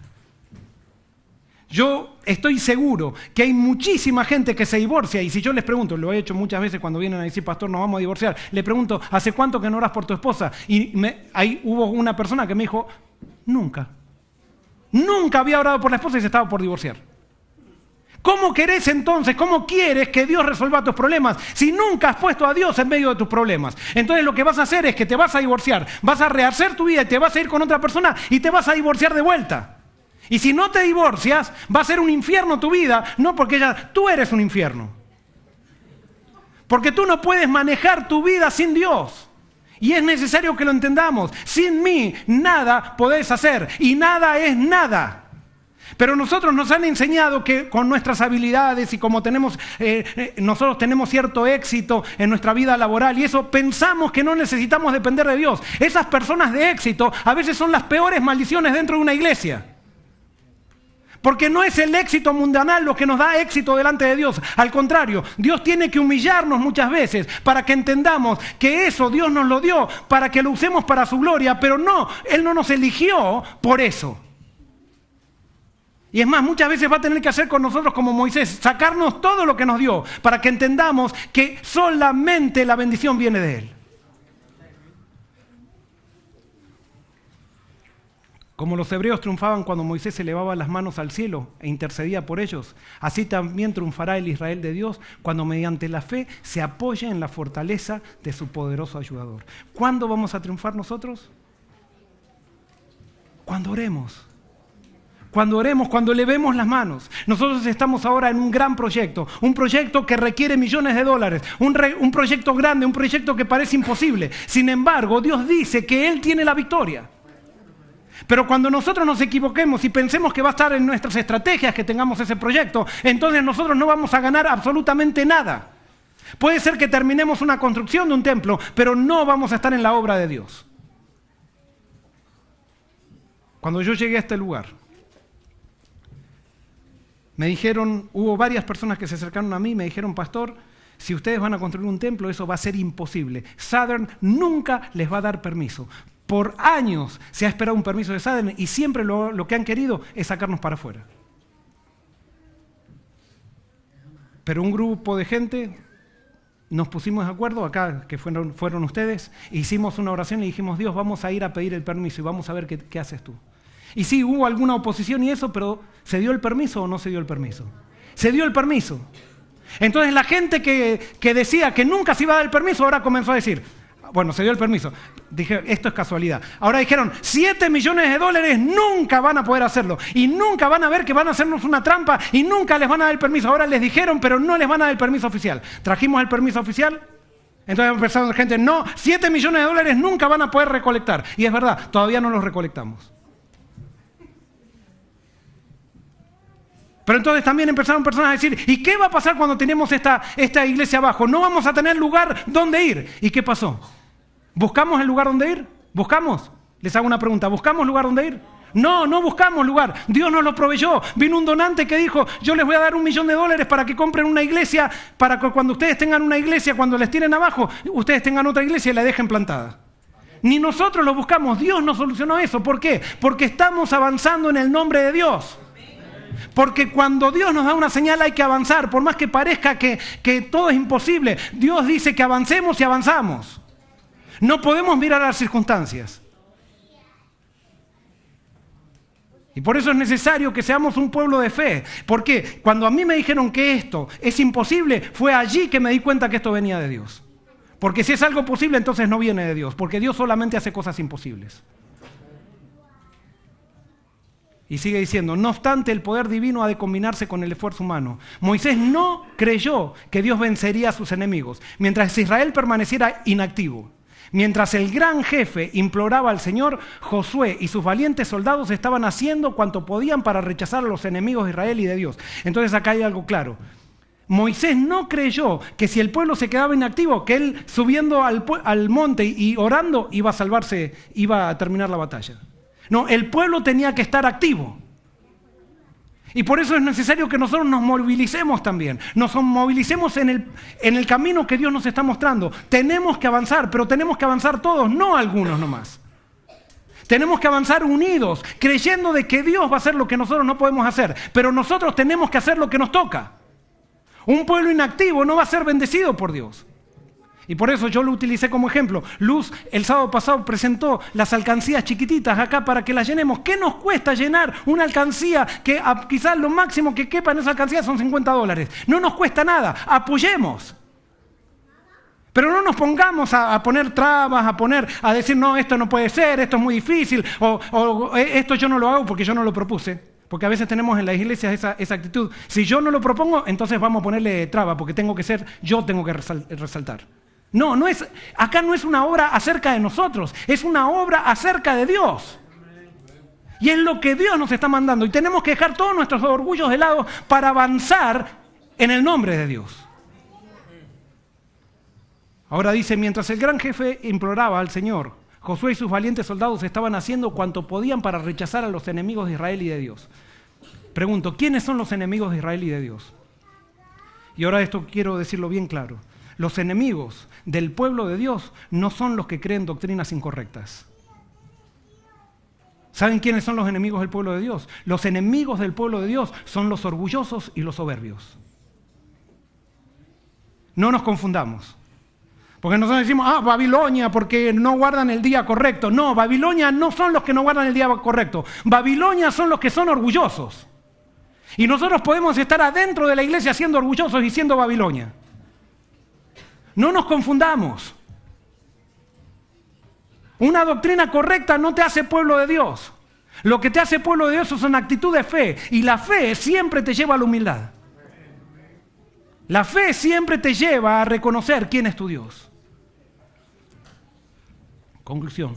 Yo estoy seguro que hay muchísima gente que se divorcia y si yo les pregunto, lo he hecho muchas veces cuando vienen a decir, pastor, nos vamos a divorciar, le pregunto, ¿hace cuánto que no oras por tu esposa? Y ahí hubo una persona que me dijo, nunca había orado por la esposa y se estaba por divorciar. ¿Cómo querés entonces, cómo quieres que Dios resuelva tus problemas si nunca has puesto a Dios en medio de tus problemas? Entonces lo que vas a hacer es que te vas a divorciar, vas a rehacer tu vida y te vas a ir con otra persona y te vas a divorciar de vuelta. Y si no te divorcias, va a ser un infierno tu vida, no porque tú eres un infierno. Porque tú no puedes manejar tu vida sin Dios. Y es necesario que lo entendamos. Sin mí, nada podés hacer. Y nada es nada. Pero nosotros nos han enseñado que con nuestras habilidades y como nosotros tenemos cierto éxito en nuestra vida laboral y eso pensamos que no necesitamos depender de Dios. Esas personas de éxito a veces son las peores maldiciones dentro de una iglesia. Porque no es el éxito mundanal lo que nos da éxito delante de Dios. Al contrario, Dios tiene que humillarnos muchas veces para que entendamos que eso Dios nos lo dio para que lo usemos para su gloria, pero no, Él no nos eligió por eso. Y es más, muchas veces va a tener que hacer con nosotros como Moisés, sacarnos todo lo que nos dio para que entendamos que solamente la bendición viene de Él. Como los hebreos triunfaban cuando Moisés elevaba las manos al cielo e intercedía por ellos, así también triunfará el Israel de Dios cuando mediante la fe se apoye en la fortaleza de su poderoso ayudador. ¿Cuándo vamos a triunfar nosotros? Cuando oremos. Cuando oremos, cuando elevemos las manos. Nosotros estamos ahora en un gran proyecto, un proyecto que requiere millones de dólares, un proyecto grande, un proyecto que parece imposible. Sin embargo, Dios dice que Él tiene la victoria. Pero cuando nosotros nos equivoquemos y pensemos que va a estar en nuestras estrategias que tengamos ese proyecto, entonces nosotros no vamos a ganar absolutamente nada. Puede ser que terminemos una construcción de un templo, pero no vamos a estar en la obra de Dios. Cuando yo llegué a este lugar, me dijeron, hubo varias personas que se acercaron a mí y me dijeron, pastor, si ustedes van a construir un templo, eso va a ser imposible. Southern nunca les va a dar permiso. Por años se ha esperado un permiso de Southern y siempre lo que han querido es sacarnos para afuera. Pero un grupo de gente nos pusimos de acuerdo, acá que fueron ustedes, hicimos una oración y dijimos, Dios, vamos a ir a pedir el permiso y vamos a ver qué haces tú. Y sí, hubo alguna oposición y eso, pero ¿se dio el permiso o no se dio el permiso? Se dio el permiso. Entonces la gente que decía que nunca se iba a dar el permiso, ahora comenzó a decir, bueno, se dio el permiso. Dije, esto es casualidad. Ahora dijeron, $7 millones nunca van a poder hacerlo. Y nunca van a ver que van a hacernos una trampa y nunca les van a dar el permiso. Ahora les dijeron, pero no les van a dar el permiso oficial. Trajimos el permiso oficial. Entonces empezaron la gente, no, $7 millones nunca van a poder recolectar. Y es verdad, todavía no los recolectamos. Pero entonces también empezaron personas a decir, ¿y qué va a pasar cuando tenemos esta iglesia abajo? No vamos a tener lugar donde ir. ¿Y qué pasó? ¿Buscamos el lugar donde ir? ¿Buscamos? Les hago una pregunta, ¿buscamos lugar donde ir? No, no buscamos lugar. Dios nos lo proveyó. Vino un donante que dijo, yo les voy a dar $1 millón para que compren una iglesia, para que cuando ustedes tengan una iglesia, cuando les tiren abajo, ustedes tengan otra iglesia y la dejen plantada. Ni nosotros lo buscamos, Dios nos solucionó eso. ¿Por qué? Porque estamos avanzando en el nombre de Dios. Porque cuando Dios nos da una señal hay que avanzar, por más que parezca que todo es imposible. Dios dice que avancemos y avanzamos. No podemos mirar a las circunstancias. Y por eso es necesario que seamos un pueblo de fe. Porque cuando a mí me dijeron que esto es imposible, fue allí que me di cuenta que esto venía de Dios. Porque si es algo posible, entonces no viene de Dios, porque Dios solamente hace cosas imposibles. Y sigue diciendo, no obstante, el poder divino ha de combinarse con el esfuerzo humano. Moisés no creyó que Dios vencería a sus enemigos, mientras Israel permaneciera inactivo. Mientras el gran jefe imploraba al Señor, Josué y sus valientes soldados estaban haciendo cuanto podían para rechazar a los enemigos de Israel y de Dios. Entonces acá hay algo claro. Moisés no creyó que si el pueblo se quedaba inactivo, que él subiendo al monte y orando iba a salvarse, iba a terminar la batalla. No, el pueblo tenía que estar activo. Y por eso es necesario que nosotros nos movilicemos también. Nos movilicemos en el camino que Dios nos está mostrando. Tenemos que avanzar, pero tenemos que avanzar todos, no algunos nomás. Tenemos que avanzar unidos, creyendo de que Dios va a hacer lo que nosotros no podemos hacer. Pero nosotros tenemos que hacer lo que nos toca. Un pueblo inactivo no va a ser bendecido por Dios. Y por eso yo lo utilicé como ejemplo. Luz el sábado pasado presentó las alcancías chiquititas acá para que las llenemos. ¿Qué nos cuesta llenar una alcancía que quizás lo máximo que quepa en esa alcancía son $50? No nos cuesta nada, apoyemos. Pero no nos pongamos a poner trabas, a decir no, esto no puede ser, esto es muy difícil, o esto yo no lo hago porque yo no lo propuse. Porque a veces tenemos en las iglesias esa actitud. Si yo no lo propongo, entonces vamos a ponerle traba, porque yo tengo que resaltar. No, acá no es una obra acerca de nosotros, es una obra acerca de Dios. Y es lo que Dios nos está mandando. Y tenemos que dejar todos nuestros orgullos de lado para avanzar en el nombre de Dios. Ahora dice, mientras el gran jefe imploraba al Señor, Josué y sus valientes soldados estaban haciendo cuanto podían para rechazar a los enemigos de Israel y de Dios. Pregunto, ¿quiénes son los enemigos de Israel y de Dios? Y ahora esto quiero decirlo bien claro. Los enemigos del pueblo de Dios no son los que creen doctrinas incorrectas. ¿Saben quiénes son los enemigos del pueblo de Dios? Los enemigos del pueblo de Dios son los orgullosos y los soberbios. No nos confundamos. Porque nosotros decimos, Babilonia, porque no guardan el día correcto. No, Babilonia no son los que no guardan el día correcto. Babilonia son los que son orgullosos. Y nosotros podemos estar adentro de la iglesia siendo orgullosos y siendo Babilonia. No nos confundamos. Una doctrina correcta no te hace pueblo de Dios. Lo que te hace pueblo de Dios es una actitud de fe. Y la fe siempre te lleva a la humildad. La fe siempre te lleva a reconocer quién es tu Dios. Conclusión.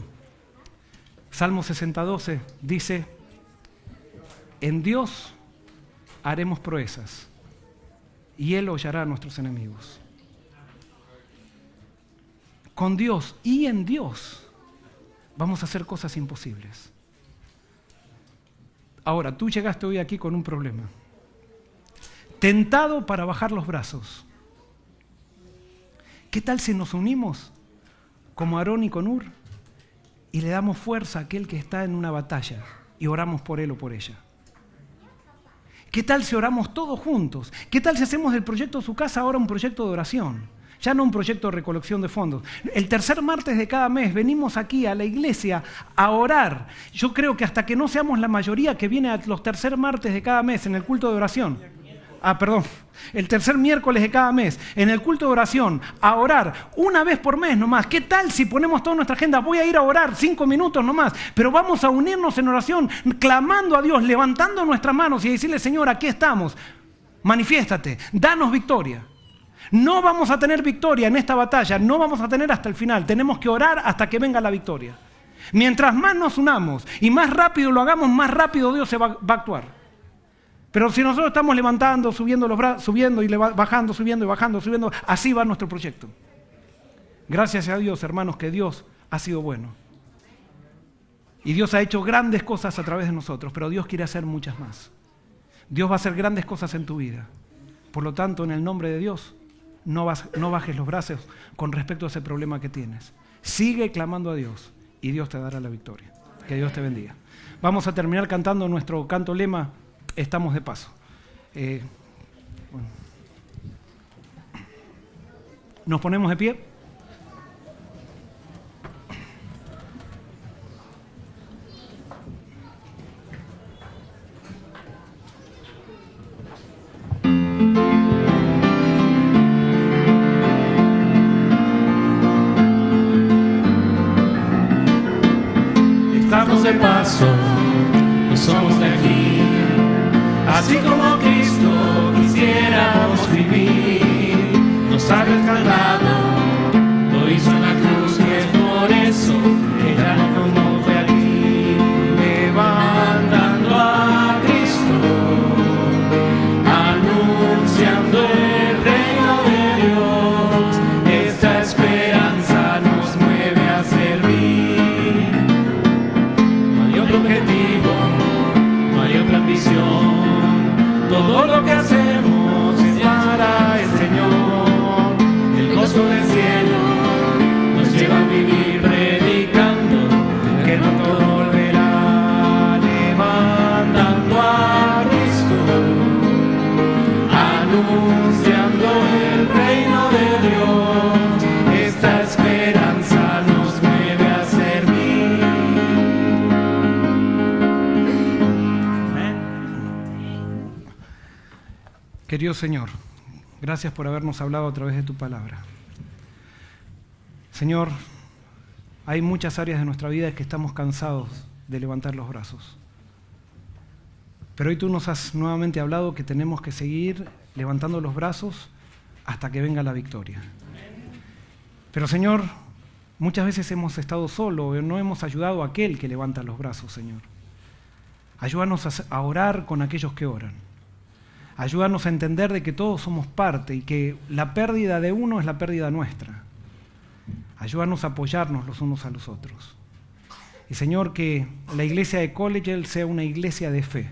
Salmo 60:12 dice, en Dios haremos proezas y Él hollará a nuestros enemigos. Con Dios y en Dios vamos a hacer cosas imposibles. Ahora, tú llegaste hoy aquí con un problema. Tentado para bajar los brazos. ¿Qué tal si nos unimos como Aarón y con Hur y le damos fuerza a aquel que está en una batalla y oramos por él o por ella? ¿Qué tal si oramos todos juntos? ¿Qué tal si hacemos del proyecto de su casa ahora un proyecto de oración? Ya no un proyecto de recolección de fondos. El tercer martes de cada mes venimos aquí a la iglesia a orar. Yo creo que hasta que no seamos la mayoría que viene a los tercer martes de cada mes en el culto de oración. El tercer miércoles de cada mes en el culto de oración a orar una vez por mes nomás. ¿Qué tal si ponemos toda nuestra agenda? Voy a ir a orar 5 minutos nomás, pero vamos a unirnos en oración, clamando a Dios, levantando nuestras manos y decirle, Señor, aquí estamos, manifiéstate, danos victoria. No vamos a tener victoria en esta batalla, no vamos a tener hasta el final. Tenemos que orar hasta que venga la victoria. Mientras más nos unamos y más rápido lo hagamos, más rápido Dios se va a actuar. Pero si nosotros estamos levantando, subiendo los brazos, subiendo y bajando, subiendo y bajando, subiendo, así va nuestro proyecto. Gracias a Dios, hermanos, que Dios ha sido bueno. Y Dios ha hecho grandes cosas a través de nosotros, pero Dios quiere hacer muchas más. Dios va a hacer grandes cosas en tu vida. Por lo tanto, en el nombre de Dios, no bajes los brazos con respecto a ese problema que tienes. Sigue clamando a Dios y Dios te dará la victoria. Que Dios te bendiga. Vamos a terminar cantando nuestro canto lema, Estamos de paso. Nos ponemos de pie. Estamos de paso, no somos de aquí, así como Cristo quisiéramos vivir. Nos ha rescatado, lo hizo en la cruz, y es por eso que ya no somos de aquí. Levantando a Cristo, anunciando el reino de Dios, esta esperanza nos mueve a servir. Objetivo, no hay otra ambición, todo lo que hacemos es para el Señor. El gozo del cielo nos lleva a vivir predicando que no todo volverá. Levantando a Cristo, anunciando el reino de Dios, esta esperanza nos mueve a servir. Querido Señor, gracias por habernos hablado a través de tu palabra. Señor, hay muchas áreas de nuestra vida que estamos cansados de levantar los brazos. Pero hoy tú nos has nuevamente hablado que tenemos que seguir levantando los brazos hasta que venga la victoria. Pero Señor, muchas veces hemos estado solos o no hemos ayudado a aquel que levanta los brazos, Señor. Ayúdanos a orar con aquellos que oran. Ayúdanos a entender de que todos somos parte y que la pérdida de uno es la pérdida nuestra. Ayúdanos a apoyarnos los unos a los otros. Y Señor, que la iglesia de Collegiale sea una iglesia de fe.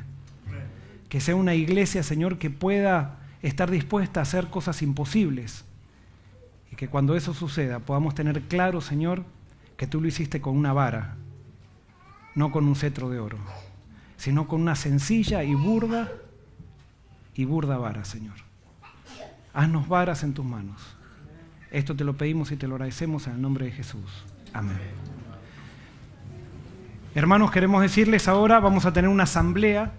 Que sea una iglesia, Señor, que pueda estar dispuesta a hacer cosas imposibles. Y que cuando eso suceda podamos tener claro, Señor, que tú lo hiciste con una vara, no con un cetro de oro, sino con una sencilla y burda vara, Señor. Haznos varas en tus manos. Esto te lo pedimos y te lo agradecemos en el nombre de Jesús. Amén. Hermanos, queremos decirles ahora, vamos a tener una asamblea